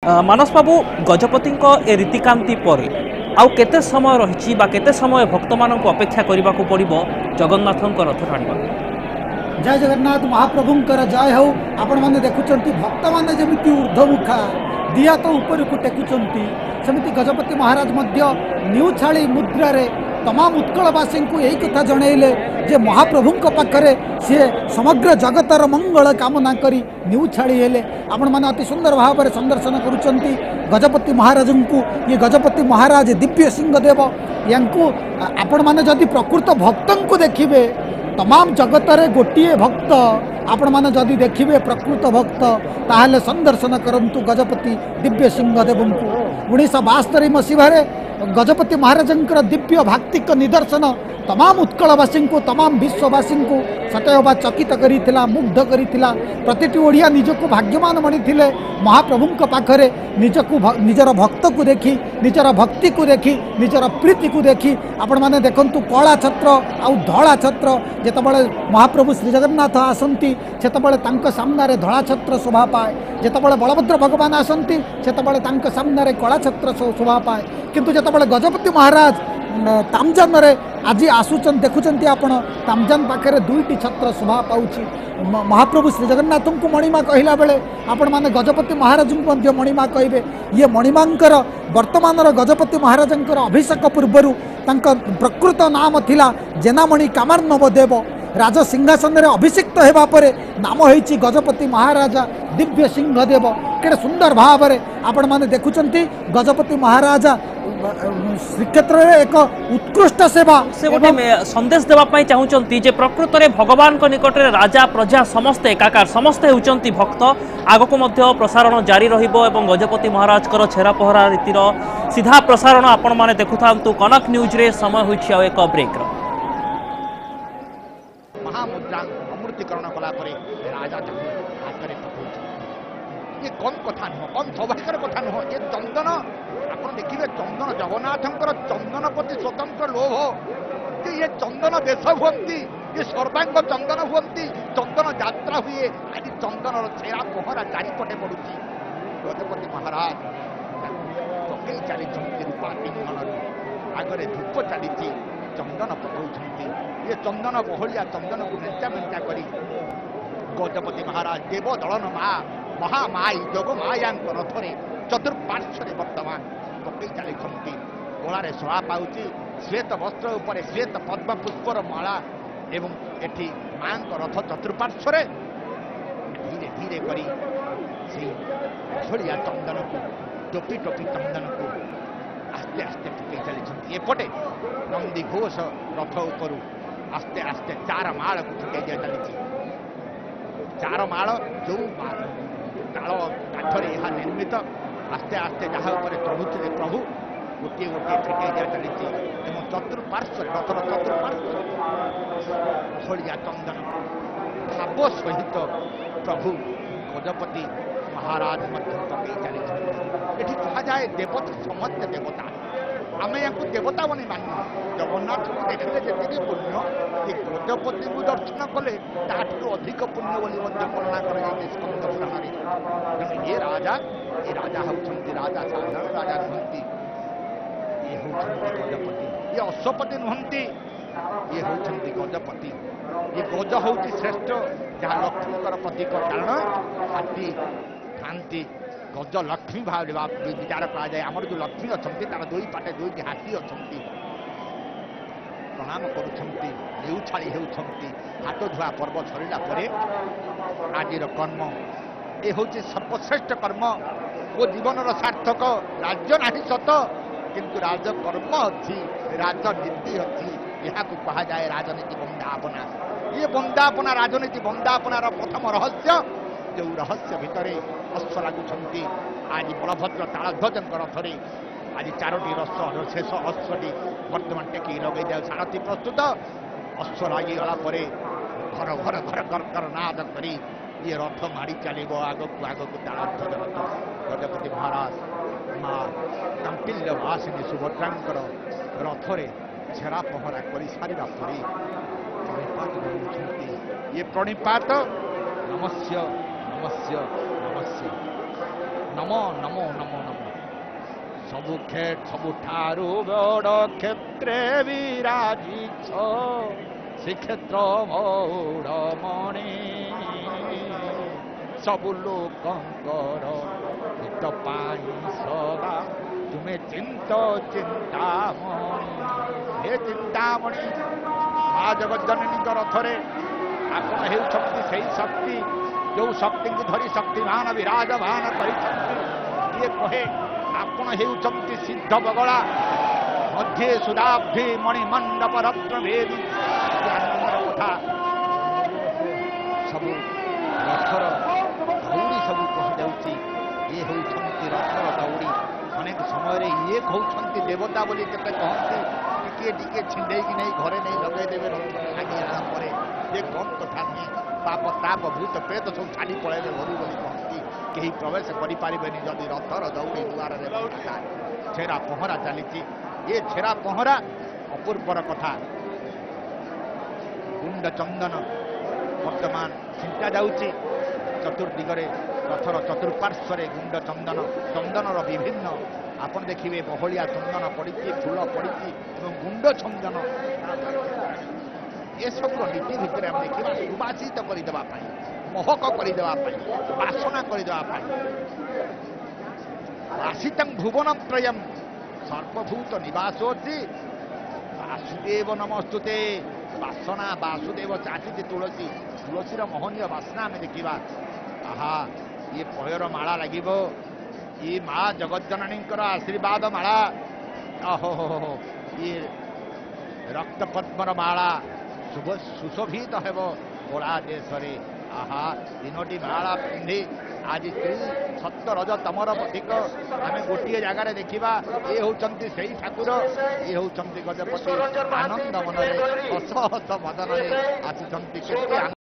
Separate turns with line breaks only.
मानस बाबू गजपति ए रीतिकांति पर आउ केते समय रही केते समय भक्त मान अपेक्षा करने को पड़ो जगन्नाथ रथ टाणा।
जय जगन्नाथ महाप्रभुंकर जय हो। आपण मैंने देखुं भक्त मैंने जमी ऊर्ध्वमुखा दिया तो ऊपर को टेकुंट सेमती गजपति महाराज न्यूछाड़ी मुद्रा रे तमाम उत्कलवासी को यही कथा जनइले जे महाप्रभु पाखरे सी समग्र जगतर मंगल कामना करी न्यूछाड़ी हेले। आपण मैंने अति सुंदर भाव में संदर्शन करुचंती गजपति महाराज को। ये गजपति महाराज दिव्य सिंहदेव यांकु आपण मैंने जदि प्रकृत भक्तों को देखिए तमाम जगत रे गोटे भक्त आपण मैंने जदि देखिए प्रकृत भक्त ताहले संदर्शन करंतु गजपति दिव्य सिंहदेव को। 1972 मसीह गजपति महाराजंकर दिव्य भाक्तिक निदर्शन तमाम उत्कलवासी को तमाम विश्ववासी को सतयबा चकित करिथिला मुग्ध करिथिला। प्रतिटी ओडिया निजको भाग्यमान मणिथिले महाप्रभुंक पाखरे निजर भक्त को देखी निजर भक्ति को देखी निजर प्रीति को देखी। आपण माने देखंतु कला छत्र आउ धला छत्र जेतबळे महाप्रभु श्री जगन्नाथ आसंती सेतबळे तांक सामने धला छत्र शोभा पाए। जेतबळे बलभद्र भगवान आसंती सेतबळे तांक सामने कला छत्र शोभा पाए। किंतु जेतबळे गजपति महाराज तामजान रे आज आसुचन देखुंत आपण तामजान पाखे दुईटी छत्र शोभा पाउछि। महाप्रभु श्री जगन्नाथ को मणिमा कहला बेले आपण माने गजपति महाराज को मणिमा कहे। ये मणिमांकर वर्तमान गजपति महाराजंकर अभिषेक पूर्वर प्रकृत नाम थिला जेनामणि कामार्णव देव। राज सिंहासन में अभिषिक्त होगा पर नाम होइछि गजपति महाराजा दिव्य सिंहदेव। केड़े सुंदर भाव में आपण माने देखुचंती गजपति महाराजा श्रीक्षेत्र में एक उत्कृष्ट सेवा
से गोटे संदेश देवाई चाहूँगी जे प्रकृत में भगवान निकट में राजा प्रजा समस्ते एकाकार समस्ते होती भक्त। आगक प्रसारण जारी रहिबो गजपति महाराज छेरा पहरा रीतिर सीधा प्रसारण आपण माने देखुता कनक न्यूज रे। समय होइछि एक ब्रेक
महामुद्रा अमृतीकरण कला राजा हाथ में पकड़ ये कम कथा नुह कम सौभाग्यर कथा नुह। ये चंदन आप देखिए चंदन जगन्नाथंकर चंदन प्रति स्वतंत्र लोभ कि ये चंदन बेश हुंती ये सर्वांग चंदन हुंती चंदन यात्रा हुए। आज चंदन छेरा पहरा चारिपटे पड़ुची गजपति महाराज पकई चली रूपा इंधन आगे धूप चली चंदन पकाउछंती। ये चंदन बहलिया चंदन को मेंचा मेंचा करी गजपति महाराज देव दलन माँ महामाई जग माया रथरे चतुर्पार्श्वे वर्तमान पकई चली गोलारे शोभा पाउची। श्वेत वस्त्र उपर श्वेत पद्म पुष्पर माला एवं एठी माँ रथ चतुर्पार्श्वे धीरे धीरे करी बहलिया चंदन को टोपी टोपी चंदन को आस्ते आस्ते पकई चली। एपटे नंदी घोष रथ उपरू आस्ते आस्ते चार माल को पकई दिया चली। चार माल जो ताल काठरे यह निर्मित आस्ते आस्ते जहाँ चढ़ुते प्रभु गोटे गोटे फेकई दिया चली। चतुर्पार्श्व रथर चतुर्पार्श्व बहलिया चंदन भाव सहित प्रभु गजपति महाराज पकई चली। ये कह जाए देवता समस्त देवता आम या देवता बनी मान जगन्नाथ को देखले जी पुण्य ये गजपति को दर्शन कले अधिक पुण्य बोली वर्णना कर ये राजा होती राजा साधारण राजा नुहति ये होती गजपति ये अश्वपति नुहति ये होती गजपति। ये गज हूँ श्रेष्ठ जहाँ लक्ष्मीकर प्रतीक कारण हाथी खाती गज लक्ष्मी भाव विचार करा आमर जो लक्ष्मी अच्छा तार दुई पाटे दुईटी हाथी अच्छा प्रणाम करुँच नेउछाड़ी होती हाथ धुआ पर्व सरला आज कर्म ये हूँ सर्वश्रेष्ठ कर्म वो जीवन सार्थक राज्य नहीं सत किंतु राजकर्म अच्छी राजनीति अच्छी यह कह जाए राजनीति बंदापना। ये बंदापना राजनीति बंदापनार प्रथम रहस्य जो रहस्य भितर अश्व लगुंट आज बलभद्र तालध्वज रथरे आज चारोटी रथ शेष अश्वटी बर्तमान टेक लगे जाए सारथी प्रस्तुत अश्व लगिगला घर घर घर कर्कर नाद करी ये रथ माड़ी चलो आगक आगक तालध्वज रथ गजपति महाराज माँ कांपिल्य वासिनी सुभद्रांकर रथरे छेरा पहरा कर सारा पर प्रणिपात ये प्रणिपात नमस्य नमस्य नमस्य नमो नमो नमो नमो सबु सबुठारु बड़ क्षेत्रे विराजिछ श्रीक्षेत्र मौड़मणि सबु लोकंकर हित पाई सदा तुम्हें चिंतामणि हे चिंतामणि माँ जगज्जननी रथरे आपण हेउछंती सही शक्ति जो शक्ति को धरी शक्तिमान विराजमान किए कहे आपण हेउछंती सिद्ध बगला मध्य सुदाब्धि मणिमंडप रत्न भेदी आनंदर कथा सबु रथर दौड़ी सबू कही जाऊँगी ये होती रथर दौड़ी अनेक समय ये कहते देवता बोली केते कहते टिके टिके छिंडे कि नहीं घरे नहीं लगेदेवे रथ आगे आना ये कम कथा नुहे पाप ताप भूत प्रेत सब छाड़ी पलैले घर बोली कहती कहीं प्रवेश करें जदि रथर दौड़ी दुआर छेरा पहरा चली ये छेरा पहरा अपूर्वर कथा गुंड चंदन वर्तमान चिंता जाऊँगी चतुर्दिगरे रथर चतुर्पार्श्वरे गुंड चंदन चंदनर विभिन्न आपन देखिए बहलिया चंदन पड़ी फूल पड़ी गुंड चंदन ये सब नीति भितर आम देखा सुबासित करदे महक करदे बासना करदे आसित भुवन त्रयम सर्वभूत निवासोची वासुदेव नमस्तुते बासना वासुदेव चाची तुलसी तुलसीर मोहनीय बासना आम देखा आहा ये पयर माला लगे ये माँ जगज्जननी आशीर्वाद माला अहो ये रक्त पद्मर माला सुशोभित हेब कला देश आहा तीनोटी माला पिंधि आज स्त्री सत्य रज तमर प्रतीक आम गोटे जगार देखा ये होती से ठाकुर ये होती गजपति आनंद मन हस हस मदन आसी